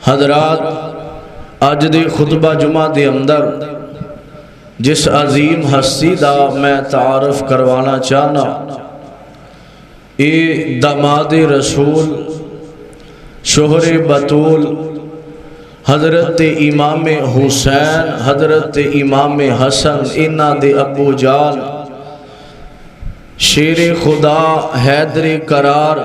حضرات اج دے خطبہ جمعہ دے اندر جس عظیم ہستی دا میں تعارف کروانا چاہنا، اے داماد رسول شوہر بطول حضرت امام حسین حضرت امام حسن انہاں دے ابو جان شیر خدا حیدر قرار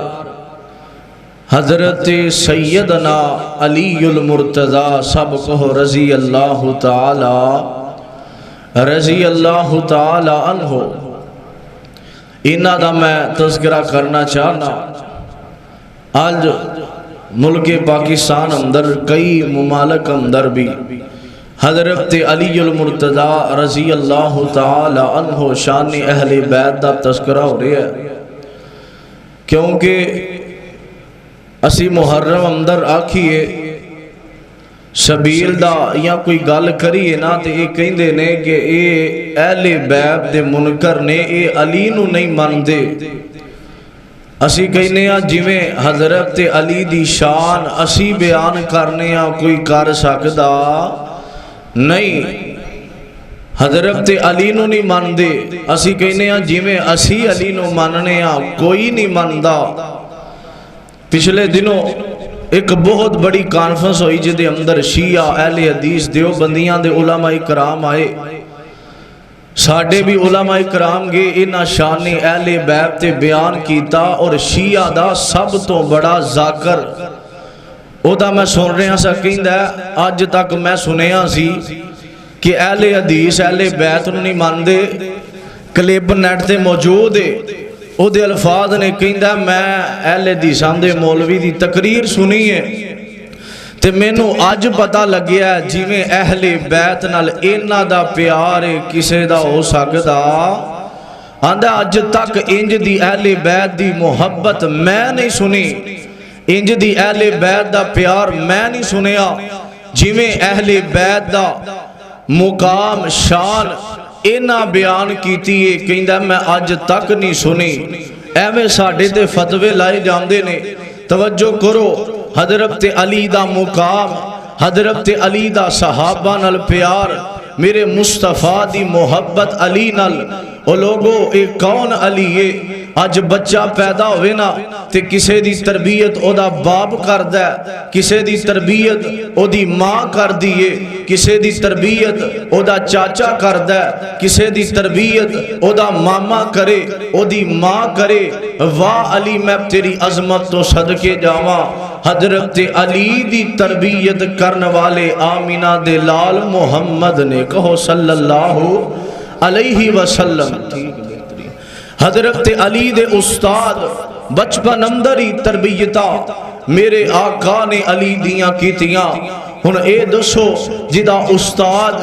حضرت سیدنا علی المرتضی سب کو رضی اللہ تعالی عنہ انہاں دا میں تذکرہ کرنا چاہنا۔ آج ملک پاکستان اندر کئی ممالک اندر بھی حضرت علی المرتضی رضی اللہ تعالی عنہ شان اہل بیت دا تذکرہ ہو رہا ہے، کیونکہ اسی محرم اندر آکھیے شبیل دا یا کوئی گل کریے نا تے یہ کہندے نے کہ اے اہل بیت دے منکر نے اے علی نو نہیں ماندے۔ اسی کہنے ہاں جویں حضرت علی دی شان اسی بیان کرنے ہاں کوئی کر سکدا نہیں، حضرت علی نو نہیں ماندے۔ اسی کہنے ہاں جویں اسی علی نو ماننے ہاں کوئی نہیں ماندا۔ پچھلے دنوں ایک بہت بڑی کانفرنس ہوئی جدے اندر شیعہ اہل حدیث دیوبندیاں دے علماء کرام آئے، ساڑھے بھی علماء کرام گے انہاں شان اہل بیت تے بیان کیتا، اور شیعہ دا سب تو بڑا ذاکر او دا میں سن رہا سا کہندا ہے آج تک میں سنیا سی کہ اہل حدیث اہل بیت نو نہیں ماندے، کلپ نیٹ تے موجود ہے، او دے الفاظ نے کہندا میں اہل حدیثاں دے مولوی دی تقریر سنی ہے تے مینوں اج پتہ لگیا ہے جویں اہل بیت نال انہاں دا پیار کسے دا ہو سکدا۔ آندا اج تک انج دی اہل بیت دی محبت میں نہیں سنی، انج دی اہل بیت دا پیار میں نہیں سنیا جویں اہل بیت دا مقام شان انہاں بیان کیتی ہے، کہندا میں اج تک نہیں سنی۔ ایویں ساڈے تے فتوے لائے جاندے نے، توجہ کرو، حضرت علی دا مقام، حضرت علی دا صحابہ نال پیار، میرے مصطفیٰ دی محبت علی نال، او لوگو اے کون علی ہے؟ آج بچہ پیدا ہوئے نا تے کسے دی تربیت او دا باپ کر دے، کسے دی تربیت او دی ماں کر دیئے، کسے دی تربیت او دا چاچا کر دے، کسے دی تربیت او دا ماما کرے، او دی ماں کرے۔ واہ علی میں تیری عظمت تو صدقے جاواں، حضرت علی دی تربیت کرن والے آمینہ دے لال محمد نے کہو صلی اللہ علیہ وسلم۔ حضرت علی دے استاد بچپن اندر ہی تربیتہ میرے آقا نے علی دیاں کیتیاں۔ ہن اے دسو جدا استاد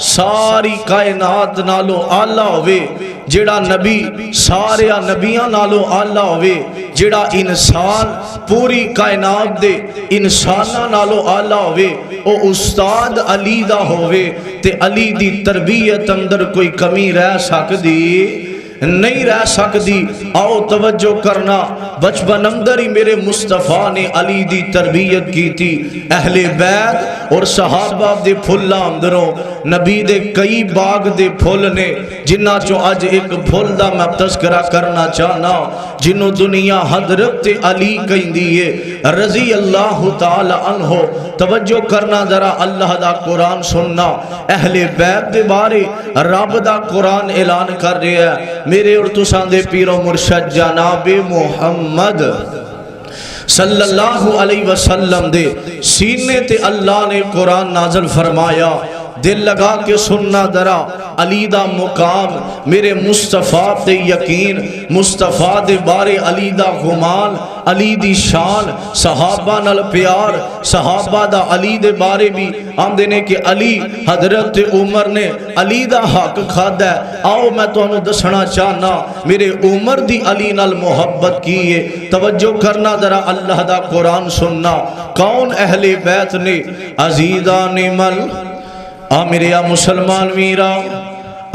ساری کائنات نالو آلہ ہوئے، جڑا نبی سارے نبیاں نالو آلہ ہوئے، جڑا انسان پوری کائنات دے انسانہ نالو آلہ ہوئے، او استاد علی دا ہوئے تے علی دی تربیت اندر کوئی کمی رہ سکدی نہیں رہ سکتی۔ آؤ توجہ کرنا، بچپن اندر ہی میرے مصطفیٰ نے علی دی تربیت کی تھی۔ اہل بیت اور صحابہ دے پھلا اندروں نبی دے کئی باغ دے پھول نے، جنہ چو آج ایک پھول دا میں تذکرہ کرنا چاہنا، جنہوں دنیا حضرت علی کہیں دیئے رضی اللہ تعالی عنہ۔ توجہ کرنا ذرا، اللہ دا قرآن سننا، اہل بیت دے بارے رب دا قرآن اعلان کر رہے ہیں۔ میرے اور تساں دے پیر و مرشد جناب محمد صلی اللہ علیہ وسلم دے سینے تے اللہ نے قرآن نازل فرمایا۔ دل لگا کے سننا ذرا، علی دا مقام، میرے مصطفیٰ تے یقین، مصطفیٰ دے بارے علی دا گمان، علی دی شان، صحابہ نال پیار، صحابہ دا علی دے بارے بھی آمدے نے کہ علی حضرت عمر نے علی دا حق کھادا ہے۔ آؤ میں تو انہوں دسنا چاہنا، میرے عمر دی علی نال محبت کیے۔ توجہ کرنا ذرا، اللہ دا قرآن سننا، کون اہل بیت نے؟ عزیزان مل میرے مسلمان میرا،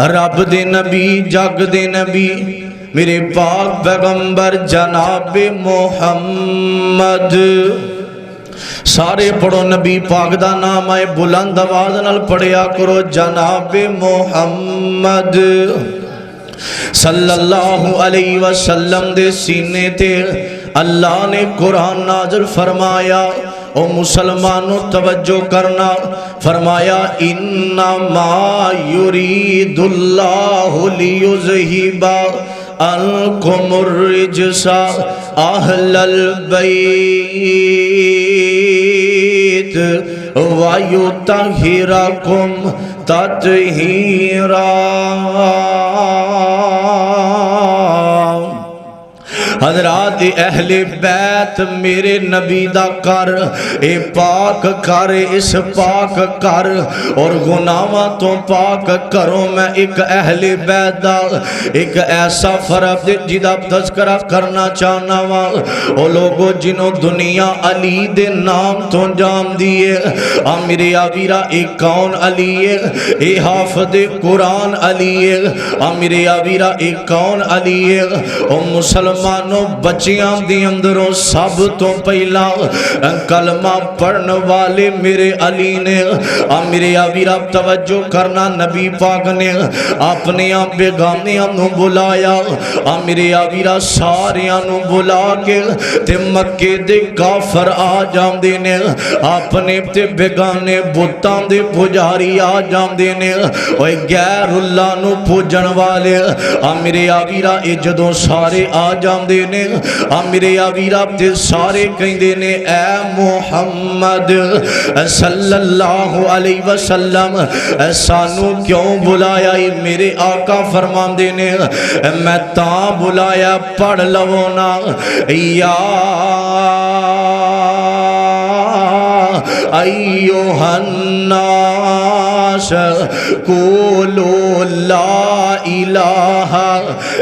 رب دے نبی جگ دے نبی میرے پاک پیغمبر جناب محمد سارے پڑھو نبی پاک دا نام آئے بلند آواز نال پڑھیا کرو جناب محمد صلی اللہ علیہ وسلم دے سینے تے اللہ نے قرآن نازل فرمایا او مسلمانوں توجہ کرنا فرمایا انما یرید اللہ لیذہب عنکم الرجس اہل البیت ویطہرکم تطہیرا حضرات اہل بیت میرے نبی دا کر اے پاک کر اس پاک کر اور گناہاں تو پاک کرو میں ایک اہل بیت دا ایک ایسا فرق جدا تذکرہ کرنا چاہنا وا او لوگو جنہوں دنیا علی دے نام تو جام دیے میرے آویرہ ایک کون علی ہے اے حافظ قرآن علی ہے میرے آویرہ ایک کون علی ہے او مسلمان بچیاں دی اندروں سب تو پہلا کلمہ پڑھن والے میرے علی نے میرے آویرہ توجہ کرنا نبی پاک نے اپنے بیگانیاں نو بلایا میرے آویرہ ساریاں نو بلا کے تے مکے دے کافر آ جام دینے اپنے تے بیگانے بتاں دے پجاری آ جام دینے غیر اللہ نو پوجن والے میرے آویرہ جدوں سارے آ جام دینے میرے آویرہ تے سارے کہیں دینے اے محمد صلی اللہ علیہ وسلم سانو کیوں بلایا میرے آقا فرمان دینے میں تاں بلایا پڑھ لونا یا ایوہ الناس قولوا لا الہ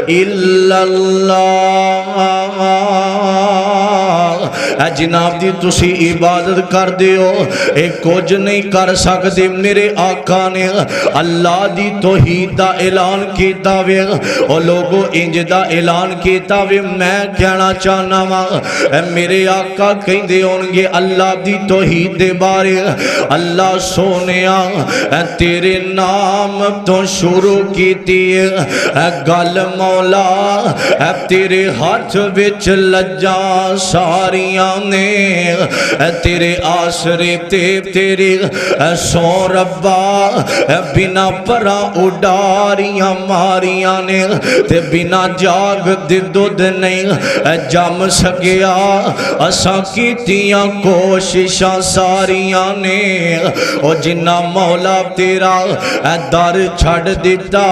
الا اللہ جناب دی تسی عبادت کر دیو کچھ نہیں کر سکتے میرے آقا نے اللہ دی توحید دا اعلان کیتا وے اور لوگوں انج دا اعلان کیتا وے میں کہنا چاہنا وا میرے آقا کہندے ہونگے اللہ دی توحید دے بارے اللہ سونیا تیرے نام تو شروع کیتی گل مولا تیرے ہاتھ وچ لجاں ساریاں نے تیرے آسرے تیرے سو ربا بنا پرا اڈاریاں ماریاں نے تے بنا جاگ دد نہیں جم سکیا اساں کیتیاں کوششاں ساریاں نے او جنہ مولا تیرا در چھڑ دیتا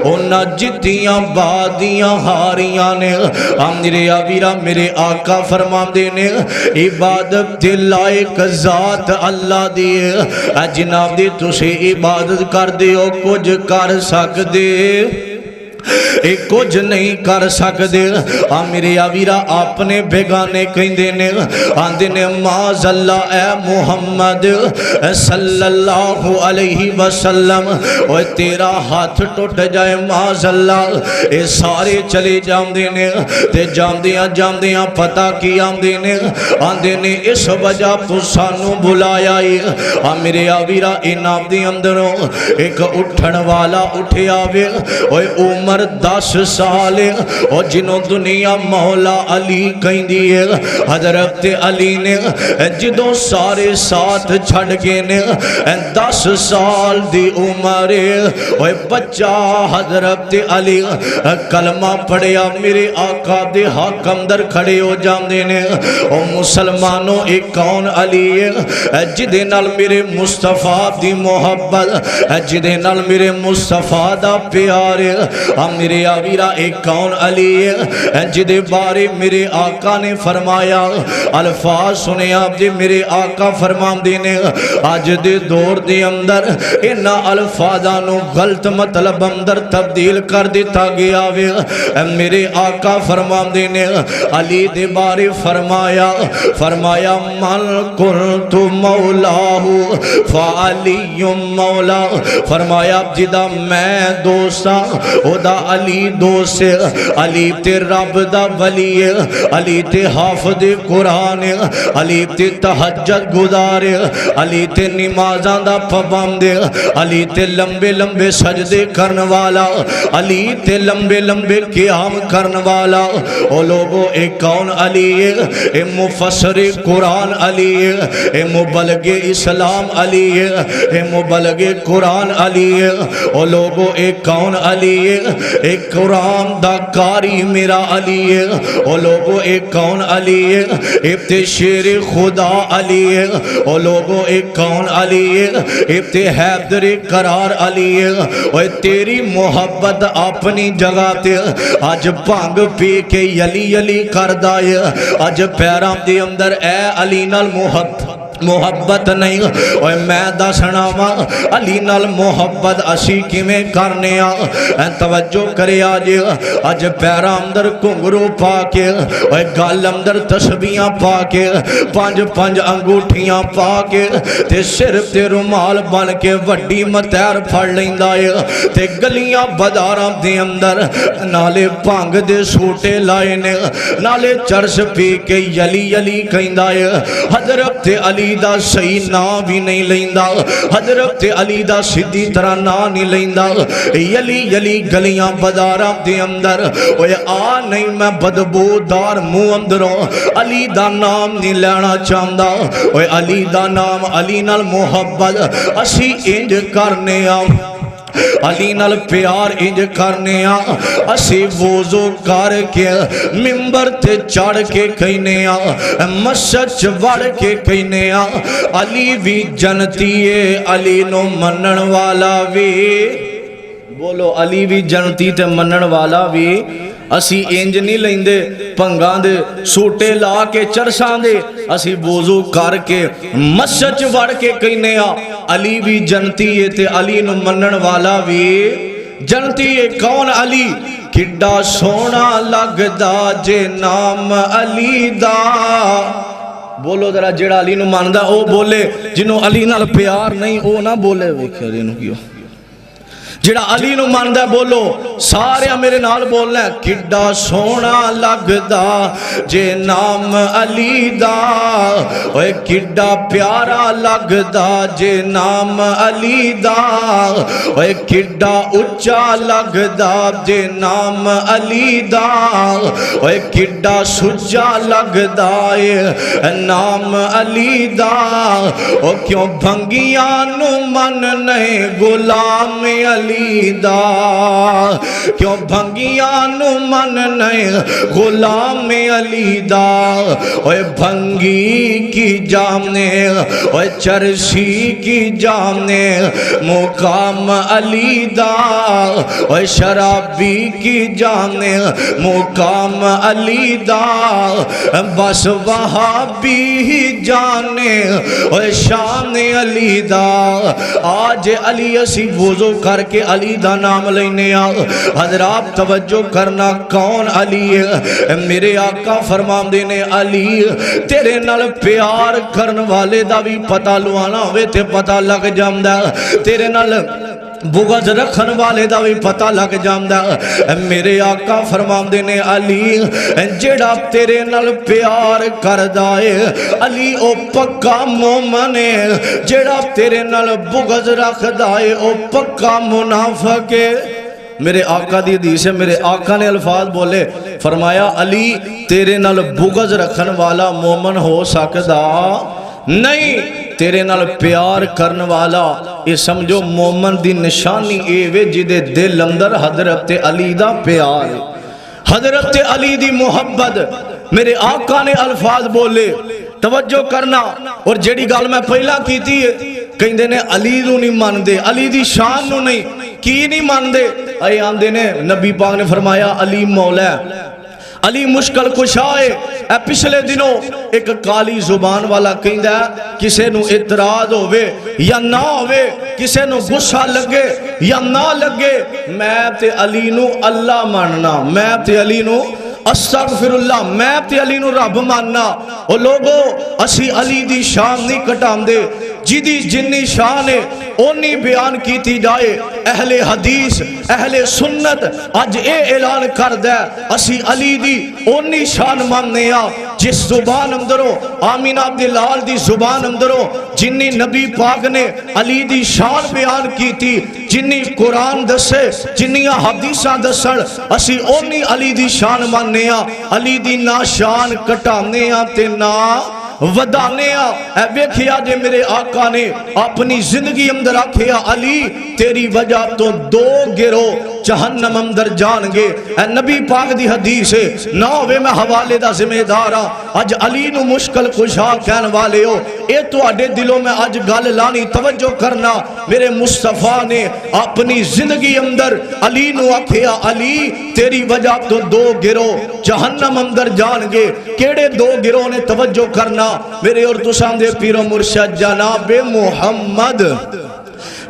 اونا جتیاں بادیاں ہاریاں نے میرے آویرہ میرے آقا فرمان دینے عبادت لائق ذات اللہ دیے جناب دی تُسے عبادت کر دیو کچھ کر سکدے کچھ نہیں کر سکدے میرے آویرہ اپنے بیگانے کہیں دینے آندھنے معاذ اللہ اے محمد صلی اللہ علیہ وسلم اوہ تیرا ہاتھ ٹوٹ جائے معاذ اللہ اے سارے چلے جام دینے تے جام دیاں پتہ کی آندھنے اس وجہ تو سانو بلایا میرے آویرہ انام دی اندروں ایک اٹھن والا اٹھے آوے اوہ عمر 10 سال اور جنہوں دنیا مولا علی کہیں دیئے حضرت علی نے جدوں سارے ساتھ چھڑ گئے نے 10 سال دی عمر اور بچہ حضرت علی کلمہ پڑھیا میرے آقا دے حق اندر کھڑے ہو جام دینے اور مسلمانوں ایک کون علی جدے نال میرے مصطفیٰ دی محبت جدے نال میرے مصطفیٰ دا پیارے میرے آویرہ ایک کون علی ہے جدے بارے میرے آقا نے فرمایا الفاظ سنے آپ جی میرے آقا فرمان دینے آج دے دور دے اندر انہا الفاظانوں غلط مطلب اندر تبدیل کر دیتا گیا وے میرے آقا فرمان دینے علی دے بارے فرمایا من کنت مولاہو فعلی مولا فرمایا جدہ میں دوستا او دا علی علی دوست علی تے رب دا ولی علی تے حافظ قرآن علی تے تہجد گزار علی تے نمازاں دا پابند علی تے لمبے لمبے سجدے کرن والا علی تے لمبے لمبے قیام کرن والا او لوگو اے کون علی اے مفسر قرآن علی اے مبلغ اسلام علی اے مبلغ قرآن علی او لوگو اے کون علی اے قرآن دا کاری میرا علی او لوگو اے کون علی اے تے شیر خدا علی او لوگو اے کون علی اے تے حیدر قرار علی اے تیری محبت اپنی جگہ تے آج بھنگ پی کے یلی یلی کر دائے آج پیرام دے اندر اے علی نال محبت نہیں اوے میں دسنا وا علی نال محبت اسی کیویں کرنے آ توجہ کرے اج پیراں اندر گھنگرو پا کے اوے گل اندر تسبیحاں پا کے پانچ پانچ انگوٹھیاں پا کے تے سر تے رومال بن کے وڈی متیر پھڑ لیندا اے تے گلیاں بازاراں دے اندر نالے بھنگ دے سوٹے لائے نے نالے چرس پی کے یلی یلی کہندا اے حضرت علی دا صحیح نام بھی نہیں لیندا حضرت علی دا سیدھی طرح نام نہیں لیندا یلی یلی گلیاں بازاراں دے اندر اوے آ نہیں میں بدبودار منہ اندروں علی دا نام نہیں لینا چاہندا اوے علی دا نام علی نال محبت اسی انج کرنے آ علی نال پیار انج کرنے آ اسی وضو کر کے منبر تے چڑھ کے کہنے آ مسجد وڑ کے کہنے آ علی بھی جنتی ہے علی نو منن والا بھی بولو علی بھی جنتی تے منن والا بھی اسی انج نہیں لیندے پنگاں دے سوٹے لا کے چرساں دے اسی وضو کر کے مسجد وڑ کے کہنے آ علی بھی جنتی ہے تے علی نو منن والا بھی جنتی ہے کون علی کڈا سونا لگدا جے نام علی دا بولو ذرا جڑا علی نو ماندا او بولے جنوں علی نال پیار نہیں او نہ بولے ویکھیا رینو کیوں جڑا علی نو ماندا بولو سارے میرے نال بولنا ہے کڈا سونا لگدا جے نام علی دا اوے کڈا پیارا لگدا جے نام علی دا اوے کڈا اچا لگدا جے نام علی دا اوے کڈا سجا لگدا اے نام علی دا او کیوں بھنگیاں نو من نہیں غلام علی دا کیوں بھنگیاں نو من نہیں غلام علی دا اوے بھنگی کی جامنے اوے چرسی کی جامنے مقام علی دا اوے شرابی کی جامنے مقام علی دا بس وہابی ہی جانے اوے شان علی دا آج علی اسی وضو کر کے علی دا نام لینے آ حضرات توجہ کرنا کون علی ہے میرے آقا فرمان دینے علی تیرے نال پیار کرن والے دا بھی پتہ لوانا ہوئے تے پتہ لگ جامدہ تیرے نال بغض رکھن والے دا بھی پتہ لگ جامدہ میرے آقا فرمان دینے علی جڑا تیرے نال پیار کر دائے علی او پکا مومن ہے جڑا تیرے نال بغض رکھ دائے او پکا منافق ہے میرے آقا دی حدیث ہے میرے آقا نے الفاظ بولے فرمایا علی تیرے نال بغض رکھن والا مومن ہو سکدا نہیں تیرے نال پیار کرن والا یہ سمجھو مومن دی نشانی اے وے جدے دل اندر حضرت علی دا پیار حضرت علی دی محبت میرے آقا نے الفاظ بولے توجہ کرنا اور جیڑی گال میں پہلا کی تھی کہیں دینے علی نو نہیں مان دے علی دی شان نو نہیں کی نہیں مان دے آئے آن دینے نبی پاک نے فرمایا علی مولا ہے علی مشکل کشائے اے پچھلے دنوں ایک کالی زبان والا کہندہ ہے کسے نو اعتراض ہوئے یا نہ ہوئے کسے نو غصہ لگے یا نہ لگے میں تے علی نو اللہ ماننا میں تے علی نو استغفر اللہ میں تے علی نو رب ماننا او لوگو اسی علی دی شان نہیں کٹام دے جدی جنی شان ہے اونی بیان کیتی جائے اہل حدیث اہل سنت اج اے اعلان کر دے اسی علی دی اونی شان ماننے آ جس زبان اندروں آمینہ عبداللال دی زبان اندروں جنی نبی پاک نے علی دی شان بیان کی تھی جنی قرآن دسے جنی حدیثاں دسڑ اسی اونی علی دی شان ماننے آ علی دی نا شان کٹانے آ تے نا ودانے آ اے بیکھیا جے میرے آقا نے اپنی زندگی اندر آکھیا علی تیری وجہ تو دو گروہ جہنم اندر جان گے اے نبی پاک دی حدیث ہے ناوے میں حوالے دا ذمہ دارا اج علی نو مشکل کشا کہن والے ہو اے تو اڈے دلوں میں اج گل لانی توجہ کرنا میرے مصطفیٰ نے اپنی زندگی اندر علی نو آکھیا علی تیری وجہ تو دو گروہ جہنم اندر جان گے کیڑے دو گروہ نے توجہ کرنا میرے اور تسان دے پیر و مرشد جناب محمد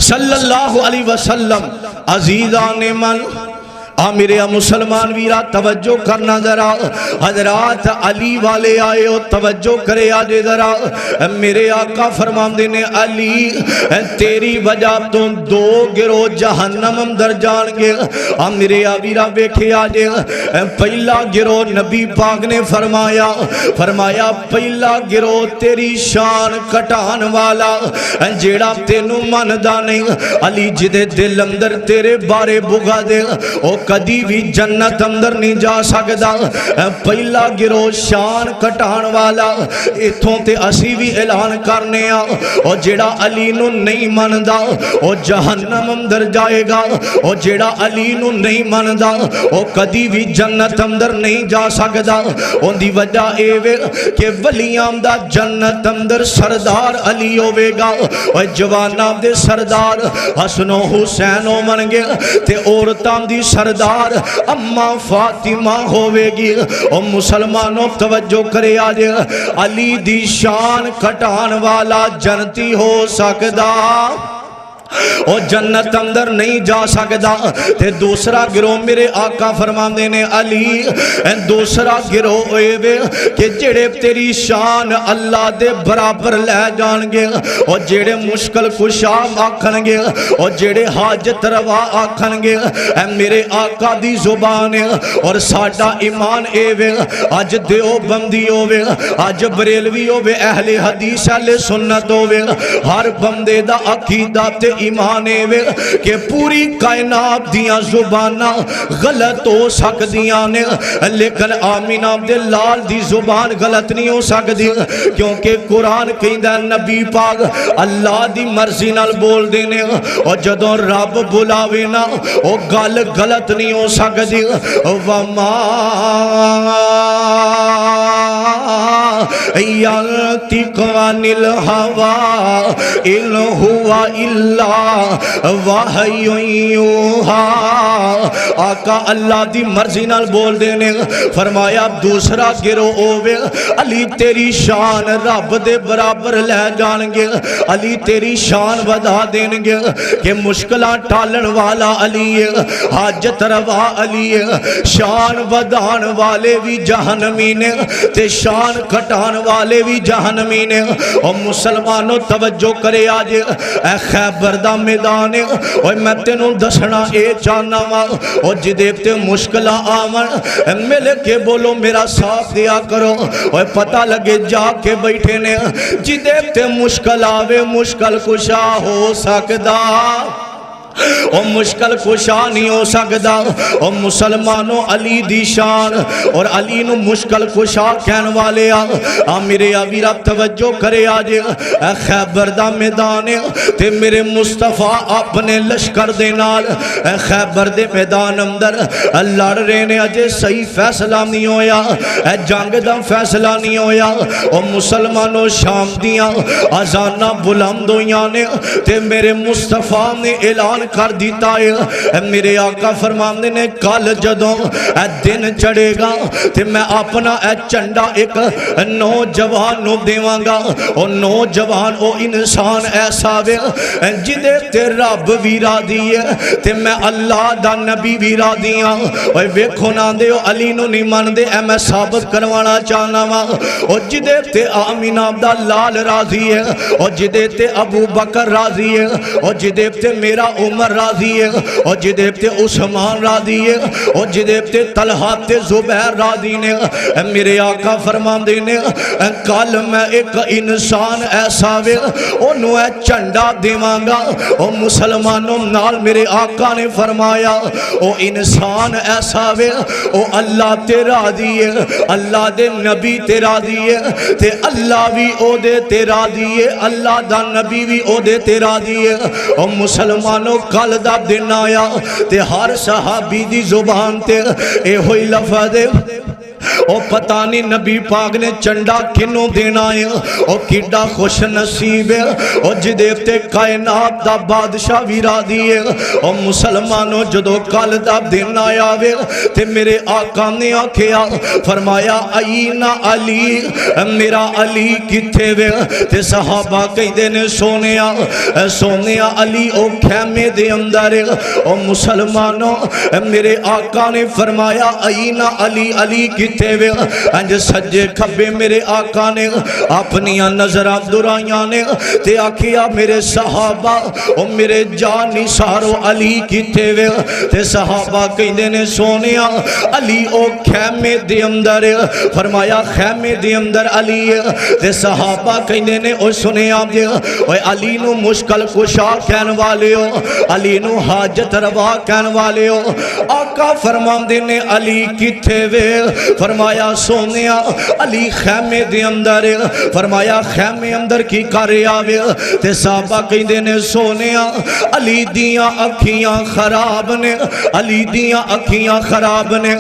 صلی اللہ علیہ وسلم عزیزان من میرے مسلمان ویرہ توجہ کرنا ذرا حضرات علی والے آئے ہو توجہ کرے آجے ذرا میرے آقا فرماندے نے علی تیری وجہ تو دو گروہ جہنم اندر جان گے میرے ویرہ بیکھے آجے پہلا گروہ نبی پاک نے فرمایا پہلا گروہ تیری شان کٹان والا جیڑا تینو مندہ نہیں علی جدے دل اندر تیرے بارے بگا دے کدی بھی جنت اندر نہیں جا سکدا پہلا گروہ شان کٹان والا اتھوں تے اسی بھی اعلان کرنے آ اور جیڑا علی نو نہیں مندا او جہنم اندر جائے گا اور جیڑا علی نو نہیں مندا او کدی بھی جنت اندر نہیں جا سکدا ان دی وجہ اے وے کہ ولیاں دا جنت اندر سردار علی ہوے گا اور جواناں دے سردار حسن و حسین ہو من گے تے عورتاں دی سردار اماں فاطمہ ہوئے گی اور مسلمانوں توجہ کرے آجے علی دی شان کٹان والا جنتی ہو سکدا اور جنت اندر نہیں جا سکدا تے دوسرا گروہ میرے آقا فرماندے نے علی دوسرا گروہ ہوئے وے کہ جڑے تیری شان اللہ دے برابر لے جان گے اور جڑے مشکل کشا آکھن گے اور جڑے حاجت روا آکھن گے میرے آقا دی زبان اور ساڈا ایمان اے وے اج دیو بندی ہوئے اج بریلوی ہوئے اہل حدیث اہل سنت ہوئے ہر بندے دا عقیدہ تے ایمانے وے کہ پوری کائنات دیاں زبانہ غلط ہو سکدیاں نے لیکن آمینہ عبداللال دی زبان غلط نہیں ہو سکدی کیونکہ قرآن کہندہ نبی پاک اللہ دی مرضی نال بول دینے اور جدوں رب بلاوے نا وہ گل غلط نہیں ہو سکدی وما ينطق عن الهوى إن هو إلا وحي يوحى آقا اللہ دی مرضی نال بول دینے فرمایا دوسرا گروہ ہوئے علی تیری شان رب دے برابر لے جان گے علی تیری شان ودا دین گے کہ مشکلہ ٹالن والا علی ہے حاجت روا علی ہے شان ودان والے بھی جہنمی نے تے شان کٹان والے بھی جہنمی نے اور مسلمانوں توجہ کرے آجے اے خیبر دا میدان اور میں تینوں دسنا اے چاہنا وا اور جدے تے مشکلہ آمن ملے کے بولو میرا ساتھ دیا کرو اور پتہ لگے جا کے بیٹھے نے جدے تے مشکل آوے مشکل کشا ہو سکدا اور مشکل کشا نہیں ہو سکدا اور مسلمانوں علی دی شان اور علی نو مشکل کشا کہن والے میرے آویرہ توجہ کرے آجے خیبر دا میدان تے میرے مصطفیٰ اپنے لشکر دے نال خیبر دے میدان اندر لڑ رہے نے اجے صحیح فیصلہ نہیں ہویا جنگ دا فیصلہ نہیں ہویا اور مسلمانوں شام دیاں آزانہ بلند ہویاں نے تے میرے مصطفیٰ نے اعلان کر دیتا ہے۔ میرے آقا فرماندے نے کل جدوں اے دن چڑھے گا تے میں اپنا اے چنڈا ایک نوجوان نو دیواں گا، او نوجوان او انسان ایسا وے جدے تے رب بھی راضی ہے تے میں اللہ دا نبی بھی راضی ہاں۔ اوے ویکھو نا دے او علی نو نہیں مندے، اے میں ثابت کروانا چاہنا وا، او جدے تے آمینہ دا لال راضی ہے، او جدے تے ابو بکر راضی ہے، او جدے تے میرا عمر راضی ہے، او جدے تے عثمان راضی ہے، او جدے تے طلحہ تے زبیر راضی نے۔ میرے آقا فرماندے نے کل میں ایک انسان ایسا وے انہوں اے چنڈا دیواں گا، او مسلمانوں نال میرے آقا نے فرمایا او انسان ایسا وے او اللہ تے راضی ہے، اللہ دے نبی تے راضی ہے تے اللہ بھی او دے تے راضی ہے، اللہ دا نبی بھی او دے تے راضی ہے۔ او مسلمانوں کل دا دن آیا تے ہر صحابی دی زبان تے اے ہوئی لفظ ہے او پتہ نہیں نبی پاک نے چنڈا کنوں دینا ہے، او کیڈا خوش نصیب ہے او جدے تے کائنات دا بادشاہ بھی راضی ہے۔ او مسلمانوں جدو کل دا دن آیا وے تے میرے آقا نے آکھیا فرمایا اینا علی، میرا علی کتھے وے؟ تے صحابہ کہندے نے سونیا سونیا علی او خیمے دے اندر ہے۔ او مسلمانوں میرے آقا نے فرمایا اینا علی، علی کتھے وے؟ انج سجے کھبے میرے آقا نے اپنی نظرہ درائیاں نے تے آکھیا میرے صحابہ او میرے جانی سارو علی کتھے وے؟ تے صحابہ کہندے نے سونیا علی او خیمے دے اندر ہے۔ فرمایا خیمے دے اندر علی ہے تے صحابہ کہندے نے او سنیا جے اوے علی نو مشکل کشا کہن والے ہو، علی نو حاجت روا کہن والے ہو۔ آقا فرماندے نے علی کتھے وے؟ فرمایا سونیا علی خیمے دے اندر ہے۔ فرمایا خیمے اندر کی کر آوے؟ تے صحابہ کہندے نے سونیا علی دیاں اکھیاں خراب نے، علی دیاں اکھیاں خراب نے۔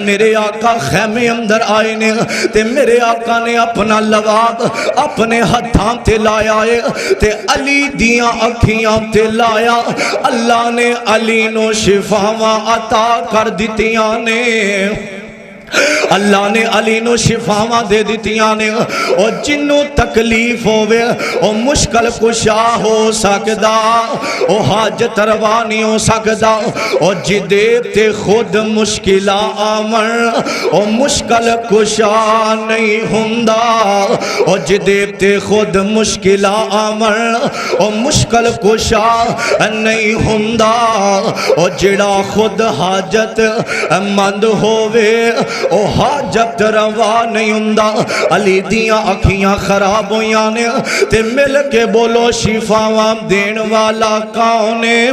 میرے آقا خیمے اندر آئے نے تے میرے آقا نے اپنا لواب اپنے ہتھاں تے لایا ہے تے علی دیاں اکھیاں تے لایا، اللہ نے علی نو شفاواں عطا کر دتیاں نے، اللہ نے علی نو شفاواں دے دتیاں نے۔ او جنوں تکلیف ہووے او مشکل کشا ہو سکدا، او حاجت روا نہیں ہو سکدا، او جدے تے خود مشکلہ آمن او مشکل کشا نہیں ہوندا، او جدے تے خود مشکلہ آمن او مشکل کشا نہیں ہوندا، او جڑا خود حاجت مند ہووے او حاجت روا نہیں ہوندا۔ علی دیاں اکھیاں خراب ہویاں نے تے مل کے بولو شفاواں دین والا کون ہے؟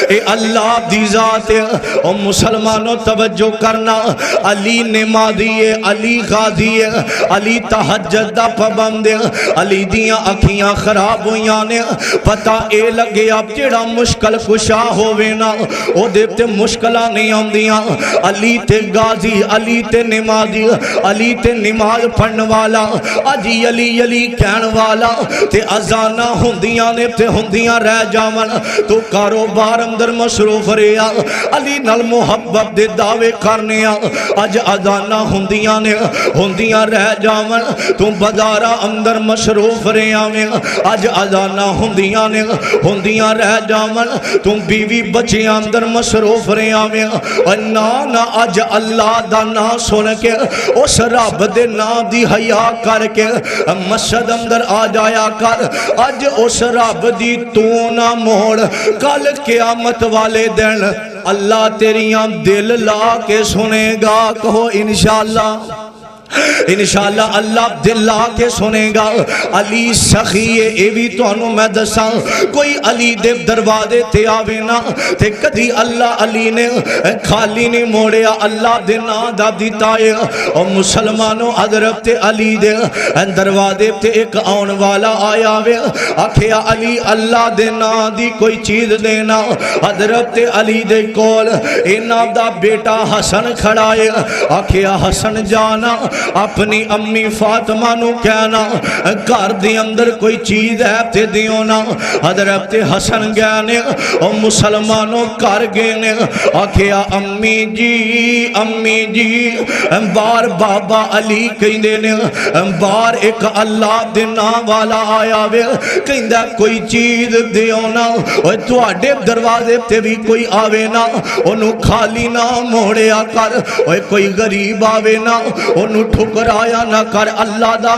اے اللہ دی ذات ہے۔ او مسلمانوں توجہ کرنا، علی نمازی ہے، علی غازی ہے، علی تہجد دا پابند ہے، علی دیاں اکھیاں خراب ہویاں نے پتہ اے لگے اب جڑا مشکل کشا ہووے نا او دے تے مشکلاں نہیں آندیاں۔ علی تے غازی، علی تے نمازی، علی تے نماز پڑھن والا، اجی علی علی کہن والا تے اذاناں ہوندیاں نے تے ہوندیاں رہ جاون تو کاروبار اندر مصروف رہیا، علی نال محبت دے دعوے کرنے اج اذاناں ہوندیاں نے ہوندیاں رہ جاون تو بازاراں اندر مصروف رہیا میں اج اذاناں ہوندیاں نے ہوندیاں رہ جاون تو بیوی بچیاں اندر مصروف رہیا میں نہ اج اللہ دا نام سن کے اس رب دے نام دی حیا کر کے مسجد اندر آ جایا کر، اج اس رب دی تو نہ موڑ، کل قیامت والے دن اللہ تیریاں دل لا کے سنے گا، کہو انشاءاللہ انشاءاللہ اللہ دل لا کے سنے گا۔ علی سخی اے بھی تو انہوں میں دساں کوئی علی دے دروازے تے آوے نا تے کدی اللہ علی نے خالی نہیں موڑیا، اللہ دے نا دا دیتا ہے۔ اور مسلمانوں حضرت علی دے دروازے تے ایک آن والا آیا وے آکھیا علی اللہ دے نا دی کوئی چیز دینا۔ حضرت علی دے کول اینا دا بیٹا حسن کھڑا ہے، آکھیا حسن جانا اپنی امی فاطمہ نو کہنا گھر دے اندر کوئی چیز ہے تے دیو نا حضرت حسن گئے نے او مسلمانوں کر گئے نے آکھیا امی جی بار بابا علی کہندے نے بار ایک اللہ دے نام والا آیا وے کہندا کوئی چیز دیو نا اوے تواڈے دروازے تے بھی کوئی آوے نا اونوں خالی نہ موڑیا کر اوے کوئی غریب آوے نا اونوں ٹھکرایا نہ کر اللہ دا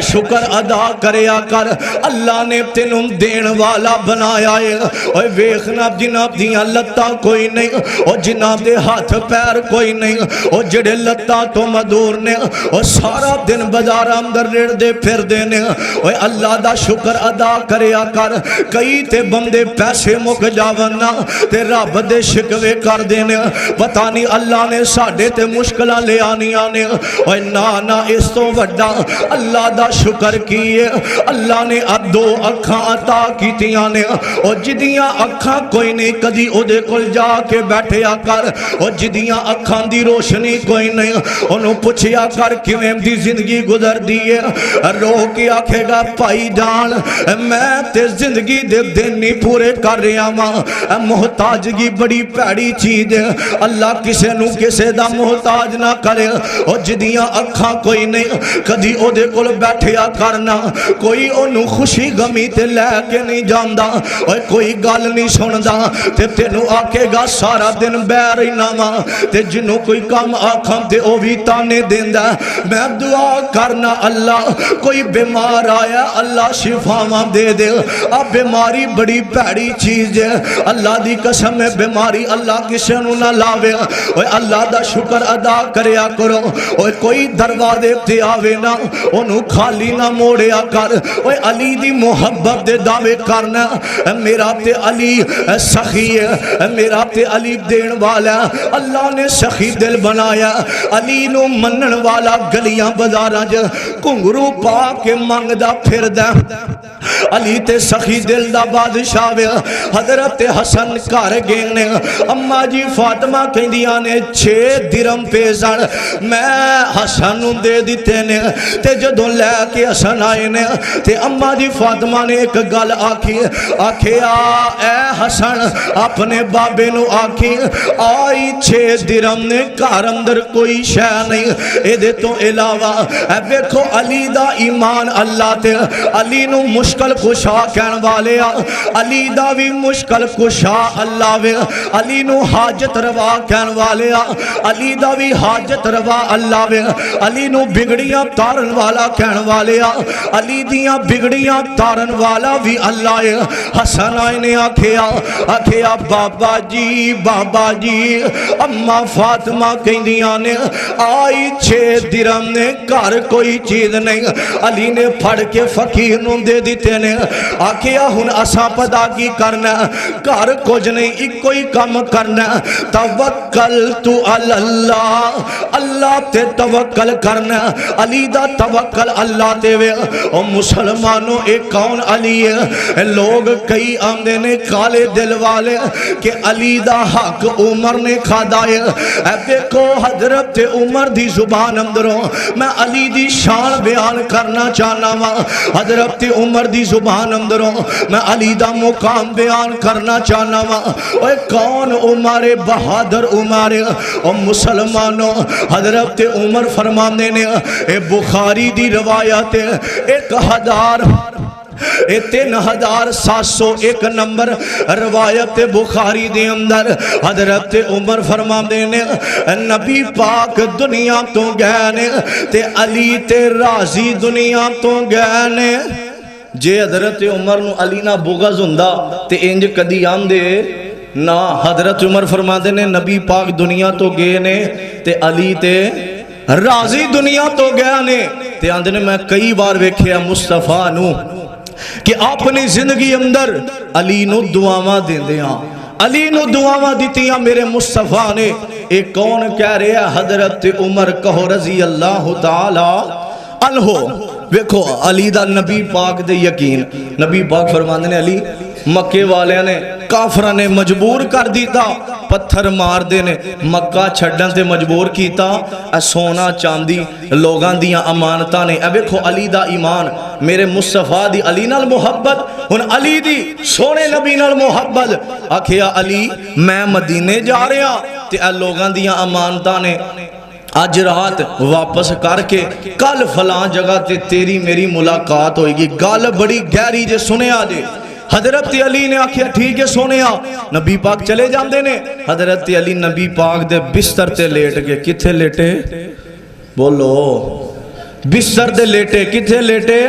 شکر ادا کریا کر اللہ نے تینوں دین والا بنایا ہے اوے ویکھنا جناب دیاں لتاں کوئی نہیں او جناب دے ہاتھ پیر کوئی نہیں او جڑے لتاں تو مدور نے او سارا دن بازار اندر رڑ دے پھر دے نے اوے اللہ دا شکر ادا کریا کر کئی تے بندے پیسے مک جاون نا تے رب دے شکوے کر دینے پتہ نہیں اللہ نے ساڈے تے مشکلاں لے آنیاں نے اوے نا اس تو وڈا اللہ دا شکر کیے اللہ نے دو اکھاں عطا کیتیاں نے او جدیاں اکھاں کوئی نہیں کدی او دے کول جا کے بیٹھیا کر او جدیاں اکھاں دی روشنی کوئی نہیں انہوں پوچھیا کر کیویں دی زندگی گزر دیئے رو کے آکھے گا پائی جان میں تے زندگی دے دن نہیں پورے کر رہا ماں محتاجگی بڑی پیڑی چیز ہے اللہ کسے نو کسے دا محتاج نہ کرے او جدیاں اکھاں کوئی نہیں کدی او دے کول بیٹھیا کرنا کوئی انہوں خوشی غمی تے لے کے نہیں جاندا کوئی گل نہیں سندا تے تینوں آکے گا سارا دن بیری ناما تے جنوں کوئی کام آکھاں تے او بھی تانے دیندا میں دعا کرنا اللہ کوئی بیمار آیا اللہ شفاواں دے دے اب بیماری بڑی پیڑی چیز ہے اللہ دی قسم ہے بیماری اللہ کسے نوں نہ لاوے اللہ دا شکر ادا کریا کرو کوئی دروازے تے آوے نا انہوں خالی نہ موڑیا کر علی دی محبت دے دعوے کرنا میرا تے علی سخی ہے میرا تے علی دین والا اللہ نے سخی دل بنایا علی نو منن والا گلیاں بازاراں جو کنگرو پا کے منگدا پھر دے علی تے سخی دل دا بادشاہ وے حضرت حسن کر گئے نے اما جی فاطمہ کہندیاں نے 6 درم پیسن میں حسن دے دیتے نے تے جدوں لے کے حسن آئے نے تے اما جی فاطمہ نے ایک گل آکھی آکھیا اے حسن اپنے بابے نو آکھی آئی 6 درم نے گھر اندر کوئی شے نہیں اے دے تو علاوہ اے دیکھو علی دا ایمان اللہ تے علی نو مشکل کشا کہن والے علی دا بھی مشکل کشا اللہ وے علی نو حاجت روا کہن والے علی دا بھی حاجت روا اللہ وے علی نو بگڑیاں تارن والا کہن والے علی دیاں بگڑیاں تارن والا بھی اللہ ہے حسن آئے نے آکھیا بابا جی اما فاطمہ کہندیاں نے آئی 6 درم نے گھر کوئی چیز نہیں علی نے پھڑ کے فقیر نو دے دیتے نے آکھیا ہن اساں پتا کی کرنا گھر کچھ نہیں ایک کوئی کام کرنا توکل تو اللہ اللہ تے توکل کرنا علی دا توکل اللہ تے وے او مسلمانوں ایک کون علی ہے لوگ کئی آمدے نے کالے دل والے کہ علی دا حق عمر نے کھادا ہے اے دیکھو حضرت عمر دی زبان اندروں میں علی دی شان بیان کرنا چاہنا وا حضرت عمر دی زبان اندروں میں علی دا مقام بیان کرنا چاہنا وا اے کون عمر بہادر عمر او مسلمانوں حضرت عمر فرمانے نے اے بخاری دی روایت 3701 نمبر روایت بخاری دے اندر حضرت عمر فرماندے نے نبی پاک دنیا تو گئے نے تے علی تے راضی دنیا تو گئے نے جے حضرت عمر نو علی نہ بغض ہوندا تے انج کدی آندے نا حضرت عمر فرماندے نے نبی پاک دنیا تو گئے نے تے علی تے راضی دنیا تو گیا نے تے آندے نے میں کئی بار ویکھیا مصطفیٰ نو کہ اپنی زندگی اندر علی نو دعاواں دیندیاں علی نو دعاواں دیتیاں میرے مصطفیٰ نے ایک کون کہہ رہے ہیں حضرت عمر کہو رضی اللہ تعالی عنہ ویکھو علی دا نبی پاک دے یقین نبی پاک فرماندے نے علی مکے والے نے کافرہ نے مجبور کر دیتا پتھر مار دینے مکہ چھڑن تے مجبور کیتا اے سونا چاندی لوگاں دیاں امانتاں نے اے ویکھو علی دا ایمان میرے مصطفیٰ دی علی نال محبت ہن علی دی سونے نبی نال محبت آکھیا علی میں مدینے جا رہا تے اے لوگاں دیاں امانتاں نے آج رات واپس کر کے کل فلاں جگہ تے تیری میری ملاقات ہوئی گی گل بڑی گہری جے سنے آجے حضرت علی نے آکھیا ٹھیک ہے سونیا نبی پاک چلے جاندے نے حضرت علی نبی پاک دے بستر تے لیٹ گئے کتھے لیٹے بولو بستر دے لیٹے کتھے لیٹے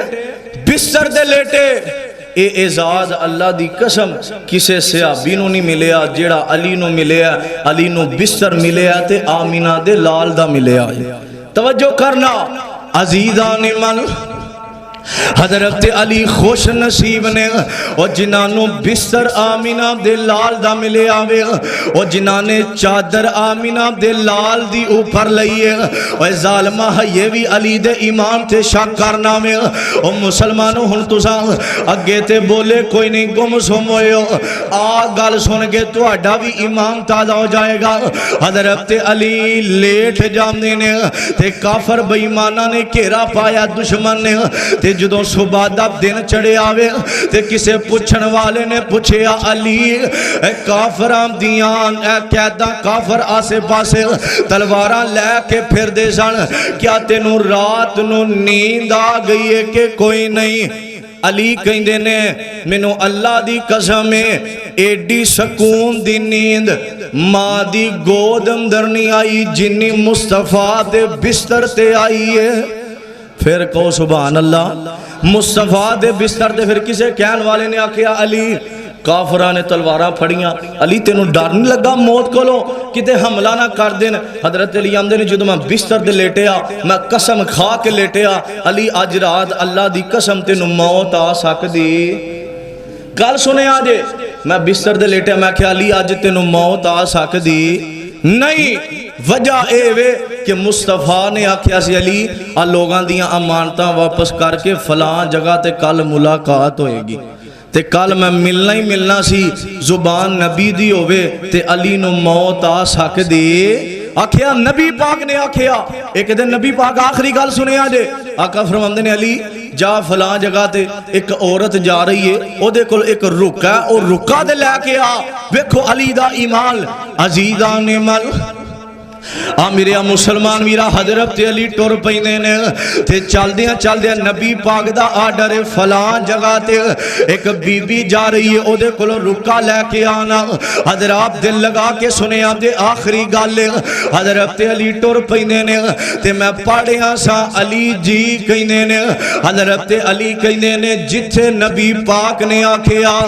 بستر دے لیٹے اے اعزاز اللہ دی قسم کسے صحابی نو نہیں ملیا جیڑا علی نو ملیا علی نو بستر ملیا تے آمینہ دے لال دا ملیا توجہ کرنا عزیزان من حضرت علی خوش نصیب نے او جنانو بستر آمینہ دے لال دا ملے آوے او جنانے چادر آمینہ دے لال دی اوپر لئیے او ظالمہ یہ بھی علی دے ایمان تے شک کرنا میں او مسلمانوں ہن تسا اگے تے بولے کوئی نہیں گم سم ہوئے گل سن کے تو اڈا بھی ایمان تازہ ہو جائے گا حضرت علی لیٹ جاندے نے تے کافر بے ایمانہ نے گھیرا پایا دشمن نے تے جدوں صبح دا دن چڑھے آوے تے کسے پوچھن والے نے پوچھے علی کافران دیان قیدہ کافر آسے پاسے تلواراں لے کے پھر دے سن کیا تینوں رات نو نیند آ گئی ہے کہ کوئی نہیں علی کہیں دینے منو اللہ دی قسم ہے ایڈی سکون دی نیند ماں دی گود اندر نہیں آئی جنی مصطفیٰ دے بستر تے آئی ہے پھر کہو سبحان اللہ مصطفیٰ دے بستر دے پھر کسے کہن والے نے آکھیا علی کافران نے تلواراں پھڑیاں علی تینوں ڈر نہیں لگا موت کو لو کتے حملہ نہ کر دین حضرت علی آمدے نے جدو میں بستر دے لیٹے میں قسم کھا کے لیٹے علی آج رات اللہ دی قسم تینوں موت آ سکدی گل سنے آجے میں بستر دے لیٹے میں کہا علی آج تینوں موت آ سکدی نہیں وجہ اے وے کہ مصطفیٰ نے آکھیا سی علی لوگاں دیاں امانتاں واپس کر کے فلاں جگہ تے کل ملاقات ہوئے گی تے کل میں ملنا ہی ملنا سی زبان نبی دی ہوئے تے علی نو موت آ سکدی آکھیا نبی پاک نے آکھیا ایک دن نبی پاک آخری گل سنے آجے آقا فرماندے نے علی جا فلاں جگہ تے ایک عورت جا رہی ہے او دے کل ایک رکا ہے اور رکا دے لے کے ویکھو علی دا ایمان عزیزان مل میرے مسلمان میرا حضرت علی ٹور پینے نے تے چل دیا نبی پاک دا آڈر فلاں جگہ تے ایک بی بی جا رہی ہے او دے کلو رکا لے کے آنا حضرات دل لگا کے سنے آن دے آخری گالے حضرت علی ٹور پینے نے تے میں پاڑیاں سا علی جی کہنے نے حضرت علی کہنے نے جتھے نبی پاک نے آکھیا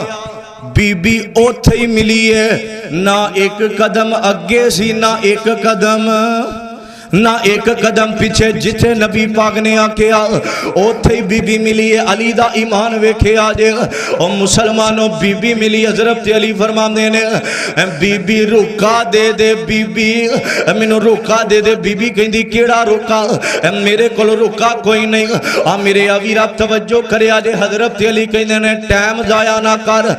بی بی اوتھے ہی ملی ہے نہ ایک قدم اگے سی نہ ایک قدم پیچھے جتھے نبی پاک نے آکھیا اوتھے ہی بی بی ملی ہے علی دا ایمان ویکھے آجے او مسلمانوں بی بی ملی حضرت علی فرماندے نے بی بی رکا دے دے بی بی منو رکا دے دے بی بی کہیں دی کیڑا رکا میرے کل رکا کوئی نہیں میرے آویرہ توجہ کرے آجے حضرت علی کہیں نے ٹائم ضائع نہ کر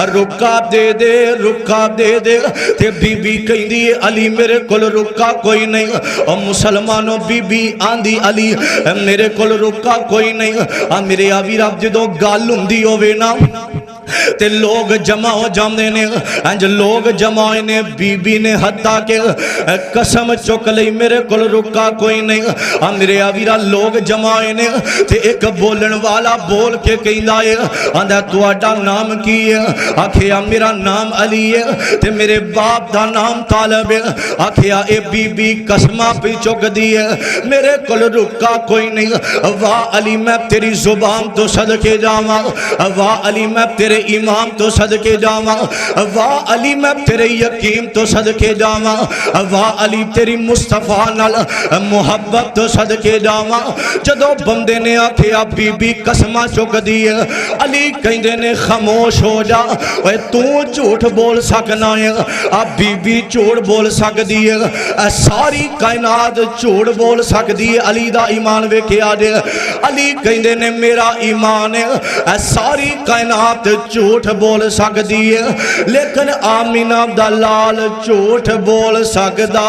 رکا دے دے تے بی بی کہیں دی علی میرے کل رکا کوئی نہیں مسلمانوں بی بی آندھی علی میرے کل رکا کوئی نہیں میرے آویرہ جدو گالوں دی ہوئے نا تے لوگ جمع ہو جاندے نے انج لوگ جمع نے بی بی نے حتیٰ کہ قسم چک لئی میرے کل رکا کوئی نہیں میرے آویرہ لوگ جمع نے تے ایک بولن والا بول کے کہیں دائے آندھا تو اڈا نام کی ہے آکھیا میرا نام علی ہے تے میرے باپ دا نام طالب ہے آکھیا اے بی بی قسمہ پہ چک دی ہے میرے کل رکا کوئی نہیں واہ علی میں تیری زبان تو صدقے جاواں واہ علی میں تیرے امام تو صدقے جاواں واہ علی میں تیرے یقین تو صدقے جاواں واہ علی تیری مصطفیٰ نال محبت تو صدقے جاواں جدو بندے نے آکھیا بی بی قسمہ چک دی ہے علی کہیں نے خاموش ہو جا اے تو جھوٹ بول سکنا ہے بی بی جھوٹ بول سک دی ہے ساری کائنات جھوٹ بول سک دی ہے علی دا ایمان ویکھے آجے علی کہیں نے میرا ایمان ہے ساری کائنات جھوٹ بول سکدی ہے لیکن آمینہ دا لال جھوٹ بول سکدا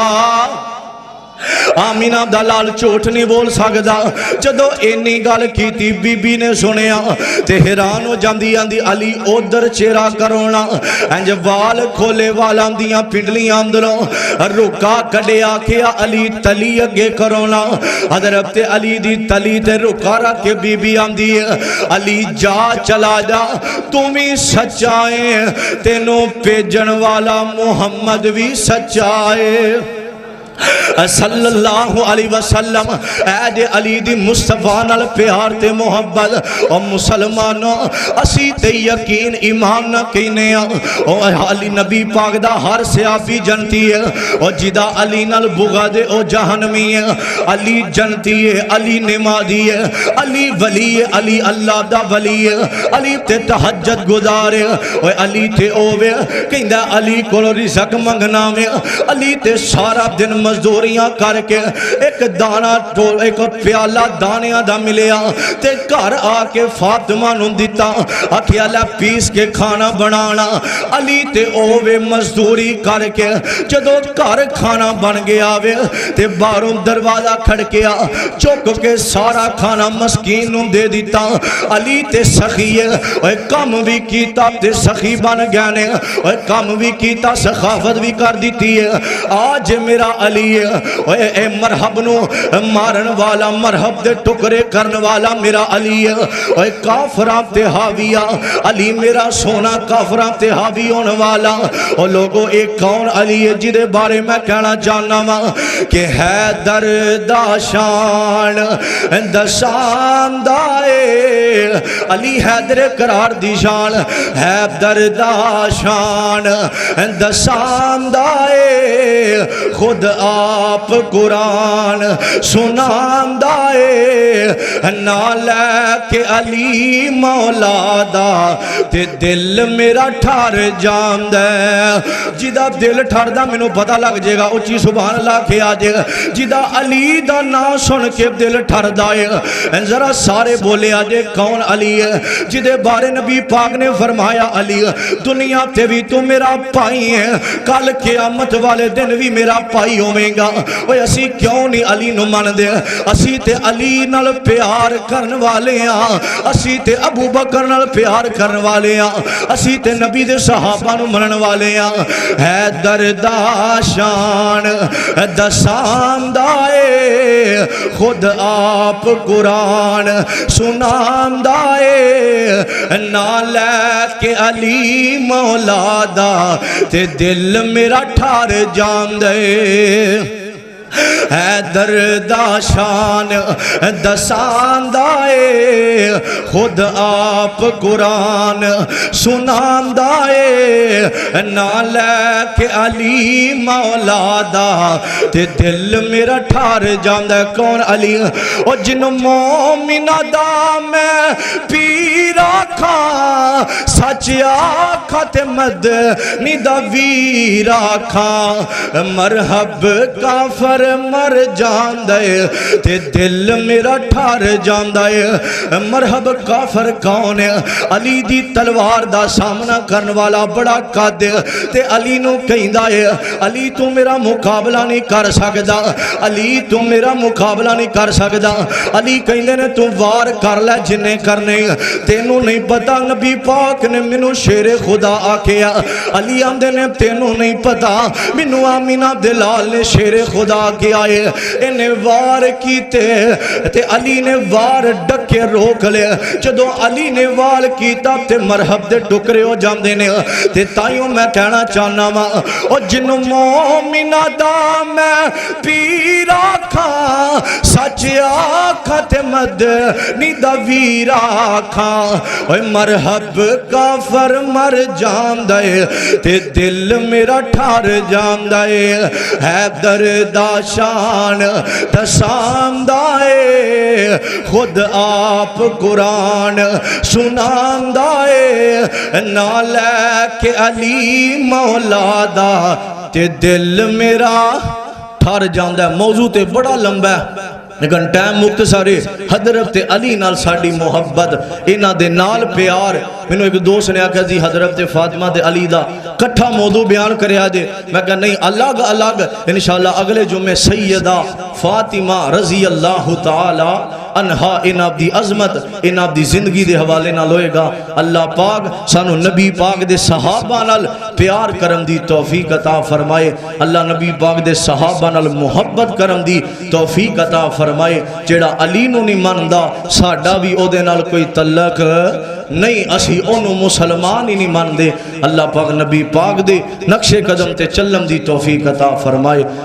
آمینہ دا لال جھوٹ نہیں بول سکدا جدو اینی گل کیتی بی بی نے سنیا تے حیران ہو جاندی آندی علی ادھر چہرہ کرونا انج وال کھولے والاں دیاں پنڈلیاں اندروں رکا کڈیا کیا علی تلی اگے کرونا حضرت علی دی تلی تے رکا رکھ کے بی بی آندی علی جا چلا جا تم ہی سچا ہے تینوں پیجن والا محمد بھی سچا ہے صلی اللہ علیہ وسلم اے دے علی دی مصطفیٰ نال پیار تے محبت اور مسلمانوں اسی تے یقین ایمان نہ کینے اور علی نبی پاک دا ہر صحابی جنتی ہے اور جدا علی نال بغض ہے او جہنمی ہے علی جنتی ہے علی نمازی ہے علی ولی ہے علی اللہ دا ولی ہے علی تے تہجد گزارے اور علی تے اوے کہندا علی کول رزق منگنا میں علی تے سارا دن مزدوریاں کر کے ایک دانا ایک پیالہ دانیاں دا ملیا تے گھر آ کے فاطمہ نوں دیتا آکھیا لے پیس کے کھانا بنانا علی تے اوے مزدوری کر کے جدو گھر کھانا بن گیا وے تے باہروں دروازہ کھڑکیا چک کے سارا کھانا مسکین نوں دے دیتا علی تے سخی ہے اوے کم بھی کیتا تے سخی بن گیا نے اوے کم بھی کیتا سخاوت بھی کر دیتی ہے آج میرا علی اے مرحب نو مارن والا مرحب دے ٹکرے کرن والا میرا علی اے کافراں تے حاویہ علی میرا سونا کافراں تے حاوی ہونے والا او لوگو ایک کون علی ہے جدے بارے میں کہنا چاہنا وا کہ حیدر دا شان دشان دائے علی حیدر قرار دی شان حیدر دا شان دشان دائے خود آپ قرآن سنان دائے نہ لے کے علی مولا دا تے دل میرا ٹھار جان دے جدا دل ٹھار دا میں نو پتہ لگ جے گا اچھی سبحان اللہ کے آجے گا جدا علی دا نا سن کے دل ٹھار دائے ذرا سارے بولے آجے کون علی ہے جدے بارے نبی پاک نے فرمایا علی دنیا تے بھی تو میرا پائی ہے کل قیامت والے دن بھی میرا پائی ہوئے گا وہ اسی کیوں نہیں علی نو مان دے اسی تے علی نال پیار کرن والے ہاں اسی تے ابو بکر نال پیار کرن والے ہاں اسی تے نبی دے صحابہ نو منن والے ہاں حیدر دا شان دسان دائے خود آپ قرآن سنان دائے نہ لے کے علی مولا دا تے دل میرا ٹھار جان دے حیدر دا شان دسان دائے خود آپ قرآن سنان دائے نہ لے کے علی مولا دا تے دل میرا ٹھار جاندہ ہے کون علی او جن مومنہ دا میں پیرا کھا سچ آکھا تے مدنی دا ویرا کھا مرحب کافر مر جان دے تے دل میرا ٹھار جان دے مرحب کافر کون ہے علی دی تلوار دا سامنا کرن والا بڑا قد تے علی نو کہیں دائے علی تو میرا مقابلہ نہیں کر سکدا علی تو میرا مقابلہ نہیں کر سکدا علی کہیں دے نے تو وار کر لے جنہیں کرنے تینوں نہیں پتا نبی پاک نے منو شیر خدا آکیا علی آمدے نے تینوں نہیں پتا منو آمینہ دلال نے شیر خدا کیا ہے انہیں وار کیتے تے علی نے وار ڈکے روک لے جدو علی نے وار کیتا تے مرحب دے ٹکرے ہو جاندے نے تے تائیوں میں کہنا چاہنا وا او جن مومنہ دا میں پیرا کھا سچ آکھا تے مدنی دا ویرا کھا اوہ مرحب کافر مر جان دے تے دل میرا ٹھار جان دے حیدر دا شان دسان دائے خود آپ قرآن سنان دائے نہ لے کے علی مولا دا تے دل میرا ٹھار جاندہ ہے موضوع تے بڑا لمبا ہے لیکن ٹائم مختصر ہے. حضرت علی نال ساڈی محبت، انہاں دے نال پیار. مینوں ایک دوست نے آکھیا جی حضرت فاطمہ تے علی دا کٹھا موضوع بیان کریا جے. میں کہا نہیں، الگ الگ انشاءاللہ اگلے جمعے سیدہ فاطمہ رضی اللہ تعالی عنہا ان آپ دی عظمت، ان آپ دی زندگی دے حوالے نال ہوئے گا. اللہ پاک سانو نبی پاک دے صحابہ نال پیار کرم دی توفیق عطا فرمائے. اللہ نبی پاک دے صحابہ نال محبت کرم دی توفیق عطا فرمائے. جیڑا علی نو نہیں مندا ساڈا بھی او دے نال کوئی تعلق نہیں، اسی اونوں مسلمان ہی نہیں مندے. اللہ پاک نبی پاک دے نقش قدم تے چلن دی توفیق عطا فرمائے.